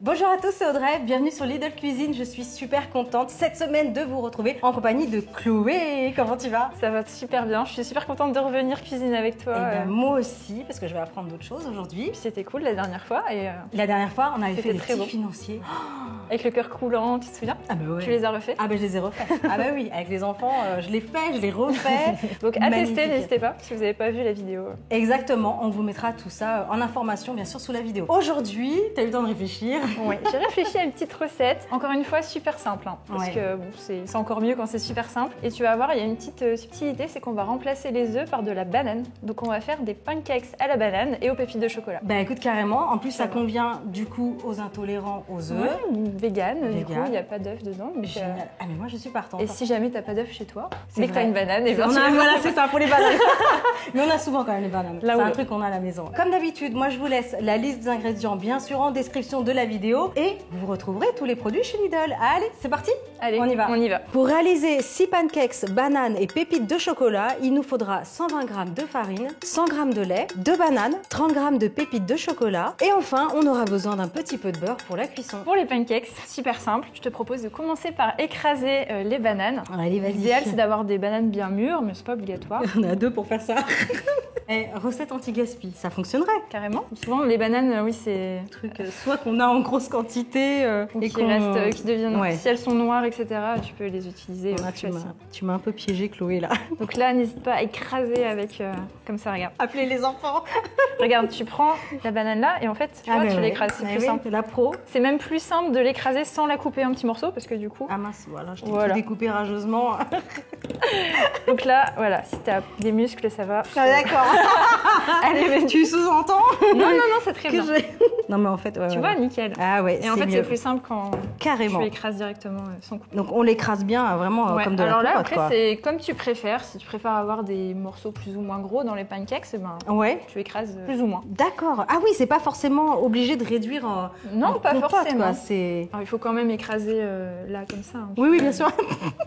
Bonjour à tous, c'est Audrey, bienvenue sur Lidl Cuisine. Je suis super contente cette semaine de vous retrouver en compagnie de Chloé. Comment tu vas? Ça va super bien, je suis super contente de revenir cuisiner avec toi. Moi aussi, parce que je vais apprendre d'autres choses aujourd'hui. C'était cool la dernière fois. La dernière fois, on avait fait des très petits financiers. Avec le cœur coulant, tu te souviens? Ah bah ouais. Tu les as refaits? Ah bah je les ai refaits. Ah bah oui, avec les enfants, je les fais, je les refais. Donc à tester, n'hésitez pas, si vous n'avez pas vu la vidéo. Exactement, on vous mettra tout ça en information, bien sûr, sous la vidéo. Aujourd'hui, tu as eu le temps de réfléchir? Oui, j'ai réfléchi à une petite recette, encore une fois super simple, hein, parce que bon, c'est encore mieux quand c'est super simple. Et tu vas voir, il y a une petite subtilité, c'est qu'on va remplacer les œufs par de la banane. Donc on va faire des pancakes à la banane et aux pépites de chocolat. Bah écoute, carrément, en plus ça convient du coup aux intolérants aux œufs. Ouais, ou vegan, du coup il n'y a pas d'œufs dedans. Donc, génial. Ah mais moi je suis partante. Et si jamais t'as pas d'œufs chez toi, c'est que t'as une banane et bien voilà, c'est ça pour les bananes. Mais on a souvent quand même les bananes. C'est un truc qu'on a à la maison. Comme d'habitude, moi je vous laisse la liste des ingrédients bien sûr en description de la vidéo et vous retrouverez tous les produits chez Lidl. Allez, c'est parti? Allez, on y va. On y va. Pour réaliser 6 pancakes, bananes et pépites de chocolat, il nous faudra 120 g de farine, 100 g de lait, 2 bananes, 30 g de pépites de chocolat et enfin on aura besoin d'un petit peu de beurre pour la cuisson. Pour les pancakes, super simple, je te propose de commencer par écraser les bananes. Allez, vas-y. L'idéal c'est d'avoir des bananes bien mûres, mais c'est pas obligatoire. On a deux pour faire ça. Recette anti-gaspi, ça fonctionnerait. Carrément. Souvent les bananes, oui c'est un truc soit qu'on a en grosse quantité et qui restent, qui deviennent, si elles sont noires, etc. Tu peux les utiliser. Tu m'as un peu piégée, Chloé là. Donc là, n'hésite pas à écraser avec comme ça, regarde. Appelez les enfants. Regarde, tu prends la banane là et en fait, tu vois, tu l'écrases. C'est plus simple. La pro. C'est même plus simple de l'écraser sans la couper en petits morceaux parce que du coup. Ah mince, voilà, je t'ai découpé rageusement. Donc là, voilà, si t'as des muscles, ça va. Ah d'accord. Allez, mais tu sous-entends? Non, c'est très bien. Non, mais en fait, tu vois, nickel. Ah ouais, et en fait, c'est plus simple quand tu écrases directement sans couper. Donc on l'écrase bien, vraiment comme de la compote. Alors là, après, c'est comme tu préfères. Si tu préfères avoir des morceaux plus ou moins gros dans les pancakes, tu écrases plus ou moins. D'accord. Ah oui, c'est pas forcément obligé de réduire en Non, pas compote, forcément. Alors, il faut quand même écraser là, comme ça. Oui, bien sûr.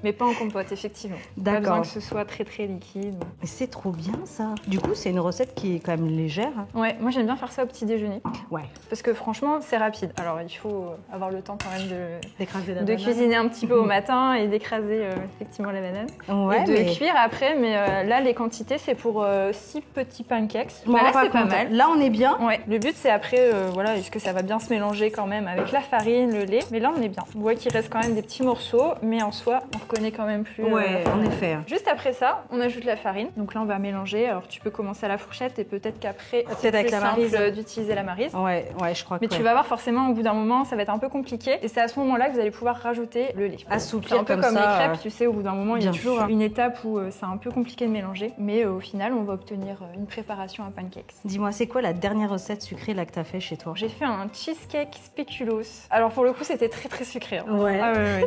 Mais pas en compote, effectivement. D'accord. Pas besoin que ce soit très très liquide. Mais c'est trop bien ça. Du coup, c'est une recette qui est quand même légère. Ouais, moi j'aime bien faire ça au petit déjeuner. Ouais. Parce que franchement, c'est rapide. Alors il faut avoir le temps quand même de banane. Cuisiner un petit peu au matin et d'écraser effectivement la banane. Ouais, et de cuire après, mais là les quantités c'est pour 6 petits pancakes. Là c'est pas mal. Là on est bien. Ouais. Le but c'est après, voilà, est-ce que ça va bien se mélanger quand même avec la farine, le lait. Mais là on est bien. On voit qu'il reste quand même des petits morceaux, mais en soi on reconnaît quand même plus. Ouais, en effet. Juste après ça, on ajoute la farine. Donc là on va mélanger. Alors tu peux commencer à la fourchette et peut-être qu'après c'est plus simple d'utiliser la maryse. Ouais, je crois. Mais tu vas voir forcément au bout d'un moment ça va être un peu compliqué et c'est à ce moment-là que vous allez pouvoir rajouter le lait. Assouplir un peu comme les crêpes, tu sais, au bout d'un moment il y a toujours une une étape où c'est un peu compliqué de mélanger, mais au final on va obtenir une préparation à pancakes. Dis-moi, c'est quoi la dernière recette sucrée là que t'as fait chez toi? J'ai fait un cheesecake spéculoos. Alors pour le coup c'était très très sucré. Hein. Ouais. Ah ouais.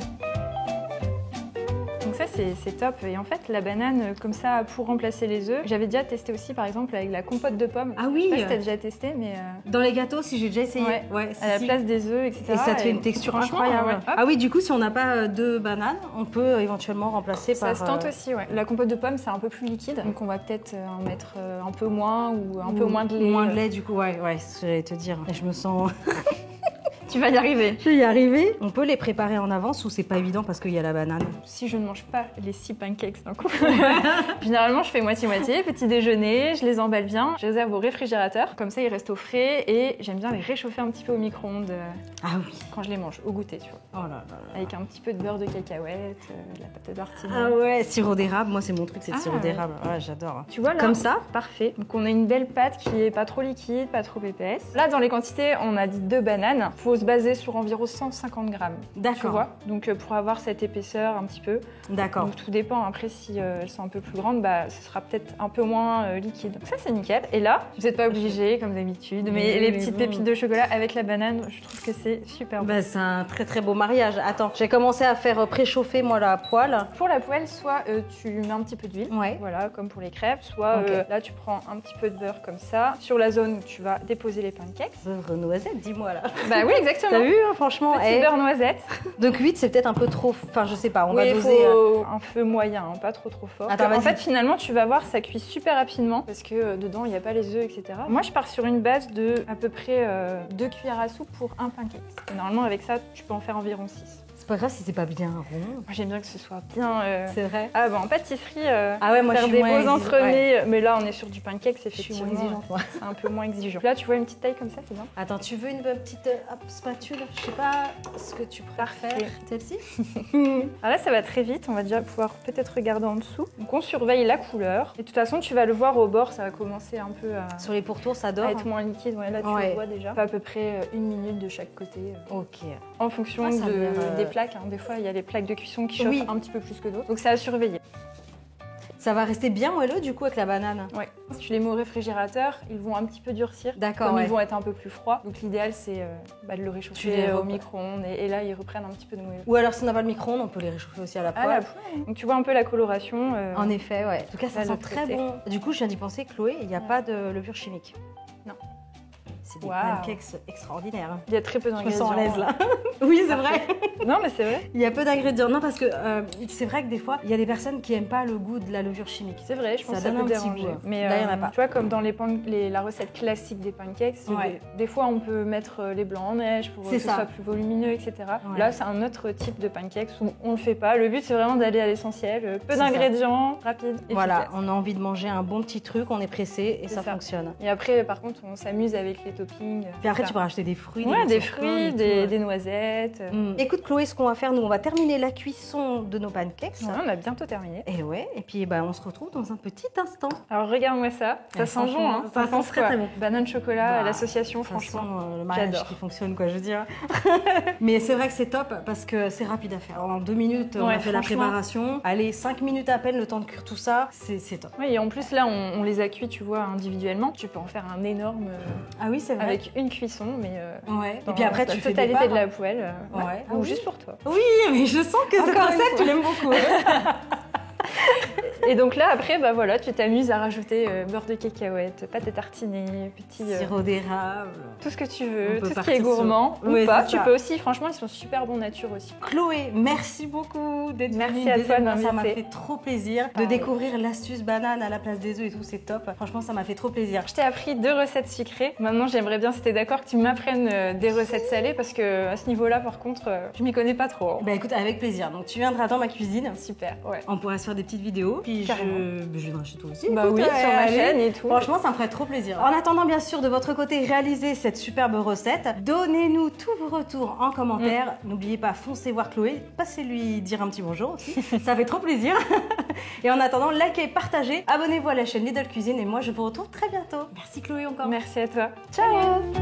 Donc ça c'est top et en fait la banane comme ça pour remplacer les œufs, j'avais déjà testé aussi par exemple avec la compote de pommes. Ah oui. Je sais pas si t'as déjà testé mais dans les gâteaux si j'ai déjà essayé. Ouais, à la place des œufs etc. Et ça te fait une texture incroyable. Ah oui, du coup si on n'a pas de banane, on peut éventuellement remplacer par. Ça se tente aussi, ouais. La compote de pommes c'est un peu plus liquide, donc on va peut-être en mettre un peu moins ou un peu moins de lait. Moins de lait du coup, ouais, j'allais te dire. Et je me sens. Tu vas y arriver. Je vais y arriver. On peut les préparer en avance ou c'est pas évident parce qu'il y a la banane? Si je ne mange pas les 6 pancakes d'un coup, généralement je fais moitié-moitié, petit déjeuner, je les emballe bien, je réserve au réfrigérateur, comme ça ils restent au frais et j'aime bien les réchauffer un petit peu au micro-ondes quand je les mange, au goûter, tu vois. Oh là là. Avec un petit peu de beurre de cacahuète, de la pâte d'artisan. Ah ouais, sirop d'érable, moi c'est mon truc, c'est le sirop d'érable. Ouais, j'adore. Tu vois là, comme ça? Parfait. Donc on a une belle pâte qui est pas trop liquide, pas trop épaisse. Là dans les quantités, on a dit 2 bananes. Faut se baser sur environ 150 grammes. D'accord. Tu vois, donc pour avoir cette épaisseur un petit peu. D'accord. Donc tout dépend. Après, si elles sont un peu plus grandes, ce sera peut-être un peu moins liquide. Donc ça, c'est nickel. Et là, vous n'êtes pas obligé, comme d'habitude, mais les petites pépites de chocolat avec la banane, je trouve que c'est super bon. C'est un très très beau mariage. Attends, j'ai commencé à faire préchauffer moi la poêle. Pour la poêle, soit tu mets un petit peu d'huile, voilà, comme pour les crêpes, soit là tu prends un petit peu de beurre comme ça sur la zone où tu vas déposer les pancakes. Beurre noisette, dis-moi là. Bah oui, exactement. exactement. T'as vu, hein, franchement. Petit beurre noisette. Donc 8, c'est peut-être un peu trop... Enfin, je sais pas, on va Oui, doser... faut un feu moyen, hein, pas trop fort. Attends, En fait, finalement, tu vas voir, ça cuit super rapidement parce que dedans, il n'y a pas les œufs, etc. Moi, je pars sur une base de à peu près 2 cuillères à soupe pour un pancake. Et normalement, avec ça, tu peux en faire environ 6. C'est pas grave si c'est pas bien rond. Moi, j'aime bien que ce soit bien... C'est vrai. Ah, bah en pâtisserie, Ah ouais, moi, faire je suis des moins beaux exigeante, entremets, ouais. mais là, on est sur du pancake, c'est Je suis effectivement... moins exigeante, moi. C'est un peu moins exigeant. Là, tu vois une petite taille comme ça, c'est bien. Attends, tu veux une petite spatule? Je sais pas ce que tu préfères. Parfait. Celle-ci? Alors là, ça va très vite, on va déjà pouvoir peut-être regarder en dessous. Donc on surveille la couleur. Et de toute façon, tu vas le voir au bord, ça va commencer un peu à... Sur les pourtours, ça dort. à être moins liquide. Ouais, là, tu Ouais. le vois déjà. À peu près 1 minute de chaque côté. Ok. En fonction Ah, ça a l'air, des plaques. Hein. Des fois, il y a les plaques de cuisson qui chauffent Oui. un petit peu plus que d'autres. Donc ça à surveiller. Ça va rester bien moelleux du coup avec la banane. Ouais. Si tu les mets au réfrigérateur, ils vont un petit peu durcir. D'accord, Comme ouais. ils vont être un peu plus froids. Donc l'idéal, c'est de le Tu réchauffer les au micro-ondes. Et là, ils reprennent un petit peu de moelleux. Ou alors si on n'a pas le micro-ondes, on peut les réchauffer aussi à la Ah, poêle. la poêle. Donc tu vois un peu la coloration. En effet, ouais. En tout cas, ça là, sent de très traiter. bon. Du coup, je viens d'y penser, Chloé, il n'y a Ouais. pas de levure chimique. Non. C'est des Waouh. pancakes extraordinaires. Il y a très peu Je me d'ingrédients. sens à l'aise là. Oui, c'est vrai. Non, mais c'est vrai. Il y a peu d'ingrédients. Non, parce que c'est vrai que des fois, il y a des personnes qui n'aiment pas le goût de la levure chimique. C'est vrai, je pense Ça que ça donne peut un petit déranger. goût. Mais Là, il y en a pas. tu vois, comme dans la recette classique des pancakes, Ouais. des fois on peut mettre les blancs en neige pour que C'est ce ça. soit plus volumineux, etc. Ouais. Là, c'est un autre type de pancakes où on le fait pas. Le but, c'est vraiment d'aller à l'essentiel. Peu C'est ça. d'ingrédients, rapide, Voilà, efficace. on a envie de manger un bon petit truc, on est pressé et C'est ça ça. fonctionne. Et après, par contre, on s'amuse avec les toppings. Puis après, ça. tu peux rajouter des fruits. Ouais, des morceaux de pain et fruits, tout, des noisettes. Écoute Chloé, ce qu'on va faire, nous, on va terminer la cuisson de nos pancakes. Ouais, on a bientôt terminé. Et ouais, et puis bah, on se retrouve dans un petit instant. Alors regarde-moi ça, ça Ouais, sent bon, franchement, hein. ça T'en sent penses très, quoi très bon. Banane chocolat, Bah, l'association, De toute façon, franchement. le mariage j'adore. qui fonctionne, quoi, je veux dire. Mais c'est vrai que c'est top parce que c'est rapide à faire. En 2 minutes, on Ouais, a fait la franchement. préparation. Allez, 5 minutes à peine, le temps de cuire tout ça, c'est top. Oui, et en plus là, on les a cuits, tu vois, individuellement. Tu peux en faire un énorme Ah oui, c'est vrai. avec une cuisson, mais Ouais. dans Et puis après, la tu fais des totalité de parts. la poêle, Ouais. Ah ou oui. juste pour toi. Oui, mais je sens que cette Encore une recette, fois. tu l'aimes beaucoup. Et donc là, après, bah voilà, tu t'amuses à rajouter beurre de cacahuète, pâte à tartiner, petit Sirop d'érable. tout ce que tu On veux, peut tout ce qui partir est gourmand sur- ou Ouais, pas. c'est Tu ça. peux aussi, franchement, ils sont super bon nature aussi. Chloé, merci beaucoup d'être Merci venue. à toi de Deuxièmement, ça m'a m'inviter. fait trop plaisir de Pareil. découvrir l'astuce banane à la place des œufs et tout, c'est top. Franchement, ça m'a fait trop plaisir. Je t'ai appris 2 recettes sucrées. Maintenant, j'aimerais bien, si t'es d'accord, que tu m'apprennes des recettes salées parce que à ce niveau-là, par contre, je m'y connais pas trop. Bah écoute, avec plaisir. Donc tu viendras dans ma cuisine. Super, ouais. On pourra se faire des petites vidéos. Puis Carrément. je viendrai chez toi aussi. Bah écoute, oui, sur ma allez. chaîne et tout. Franchement, ça me ferait trop plaisir. En attendant, bien sûr, de votre côté, réaliser cette superbe recette. Donnez-nous tous vos retours en commentaire. N'oubliez pas, foncez voir Chloé. Passez-lui dire un petit bonjour aussi. Ça fait trop plaisir. Et en attendant, likez, partagez. Abonnez-vous à la chaîne Lidl Cuisine. Et moi, je vous retrouve très bientôt. Merci Chloé encore. Merci à toi. Ciao.